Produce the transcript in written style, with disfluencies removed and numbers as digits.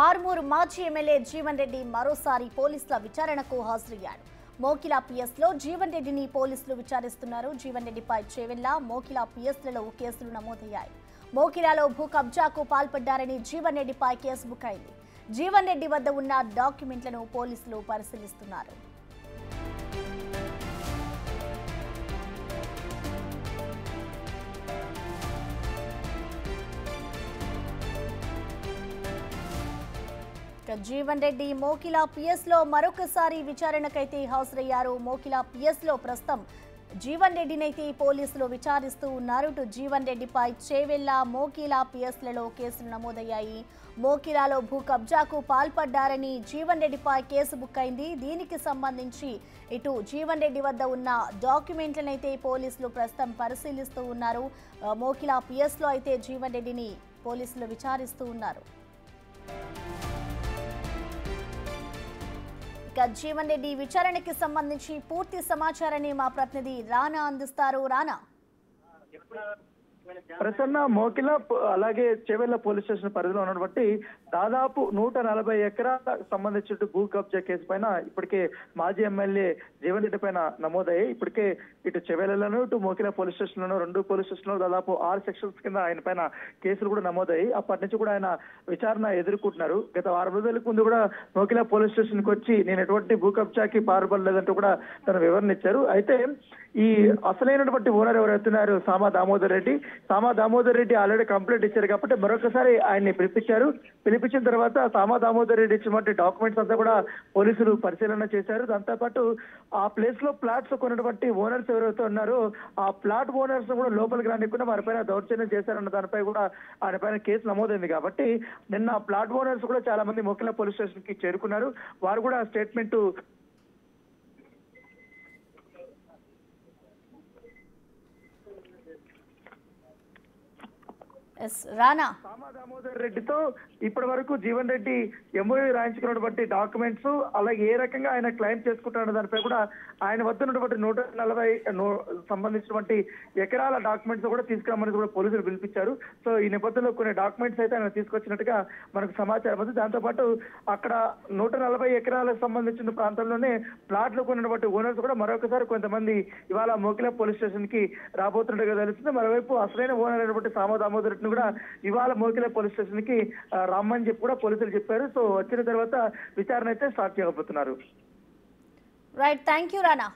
ఆర్మూరు మాజీ ఎమ్మెల్యే జీవన్ రెడ్డి మరోసారి పోలీసుల విచారణకు హాజరయ్యాడు. మోకిలా పిఎస్లో జీవన్ రెడ్డిని పోలీసులు విచారిస్తున్నారు. జీవన్ రెడ్డిపై చేవెళ్ల, మోకిలా పిఎస్లలో కేసులు నమోదయ్యాయి. మోకిలాలో భూ కబ్జాకు పాల్పడ్డారని జీవన్ రెడ్డిపై కేసు బుక్ అయింది. జీవన్ రెడ్డి వద్ద ఉన్న డాక్యుమెంట్లను పోలీసులు పరిశీలిస్తున్నారు. జీవన్ రెడ్డి మోకిలా పిఎస్ లో మరొకసారి విచారణకైతే హాజరయ్యారు. మోకిలా పిఎస్ లో ప్రస్తుతం జీవన్ రెడ్డినైతే పోలీసులు విచారిస్తూ ఉన్నారు. జీవన్ రెడ్డిపై చేవెళ్ల, మోకిలా పిఎస్లలో కేసులు నమోదయ్యాయి. మోకిలాలో భూ కబ్జాకు పాల్పడ్డారని జీవన్ రెడ్డిపై కేసు బుక్ అయింది. దీనికి సంబంధించి ఇటు జీవన్ రెడ్డి వద్ద ఉన్న డాక్యుమెంట్లనైతే పోలీసులు ప్రస్తుతం పరిశీలిస్తూ ఉన్నారు. మోకిలా పిఎస్ లో అయితే జీవన్ రెడ్డిని పోలీసులు విచారిస్తూ ఉన్నారు. జీవన్ రెడ్డి విచారణకి సంబంధించి పూర్తి సమాచారాన్ని మా ప్రతినిధి రానా అందిస్తారు. రానా, ప్రసన్న, మోకిలా అలాగే చేవెళ్ల పోలీస్ స్టేషన్ పరిధిలో ఉన్నటువంటి దాదాపు 140 ఎకరాలకు సంబంధించిన భూ కబ్జా కేసు పైన ఇప్పటికే మాజీ ఎమ్మెల్యే జీవన్ రెడ్డి పైన నమోదయ్యాయి. ఇప్పటికే ఇటు చేవెళ్లలోను ఇటు మోకిలా పోలీస్ స్టేషన్ లోను 2 పోలీస్ స్టేషన్ లో దాదాపు 6 సెక్షన్స్ కింద ఆయన పైన కేసులు కూడా నమోదయ్యాయి. అప్పటి నుంచి కూడా ఆయన విచారణ ఎదుర్కొంటున్నారు. గత 6 రోజులకు ముందు కూడా మోకిలా పోలీస్ స్టేషన్ కి వచ్చి నేను ఎటువంటి భూ కబ్జాకి పాల్పడలేదంటూ కూడా తన వివరణ ఇచ్చారు. అయితే ఈ అసలైనటువంటి ఓనర్ ఎవరైతున్నారు సామా దామోదర్ రెడ్డి ఆల్రెడీ కంప్లైంట్ ఇచ్చారు కాబట్టి మరొకసారి ఆయన్ని పిలిపించిన తర్వాత సామా దామోదర్ రెడ్డి ఇచ్చినటువంటి డాక్యుమెంట్స్ అంతా కూడా పోలీసులు పరిశీలన చేశారు. దాంతోపాటు ఆ ప్లేస్ లో ఫ్లాట్స్ కొన్నటువంటి ఓనర్స్ ఎవరైతే ఉన్నారో ఆ ఫ్లాట్ ఓనర్స్ కూడా లోపలికి రానికుండా వారిపైన దౌర్జన్యం చేశారన్న దానిపై కూడా ఆయన పైన కేసు నమోదైంది. కాబట్టి నిన్న ఫ్లాట్ ఓనర్స్ కూడా చాలా మంది మోకిలా పోలీస్ స్టేషన్ కి చేరుకున్నారు. వారు కూడా స్టేట్మెంట్ రానా, సామా దామోదర్ రెడ్డితో ఇప్పటి వరకు జీవన్ రెడ్డి ఎంఓయూ రాయించుకున్నటువంటి డాక్యుమెంట్స్ అలాగే ఏ రకంగా ఆయన క్లెయిమ్ చేసుకుంటారన్న దానిపై కూడా ఆయన వద్ద ఉన్నటువంటి 140 సంబంధించినటువంటి ఎకరాల డాక్యుమెంట్స్ కూడా తీసుకురామని కూడా పోలీసులు పిలిపించారు. సో ఈ నేపథ్యంలో కొన్ని డాక్యుమెంట్స్ అయితే ఆయన తీసుకొచ్చినట్టుగా మనకు సమాచారం ఉంది. దాంతోపాటు అక్కడ 140 ఎకరాలకు సంబంధించిన ప్రాంతంలోనే ప్లాట్లు కొన్నటువంటి ఓనర్స్ కూడా మరొకసారి కొంతమంది ఇవాళ మోకిలా పోలీస్ స్టేషన్ కి రాబోతున్నట్టుగా తెలుస్తుంది. మరోవైపు అసలైన ఓనర్ అయినటువంటి సామా దామోదర్ రెడ్డిని కూడా ఇవాళ మోకిలా పోలీస్ స్టేషన్ కి రమ్మని చెప్పి కూడా పోలీసులు చెప్పారు. సో వచ్చిన తర్వాత విచారణ అయితే స్టార్ట్ చేయబోతున్నారు. Right, thank you Rana.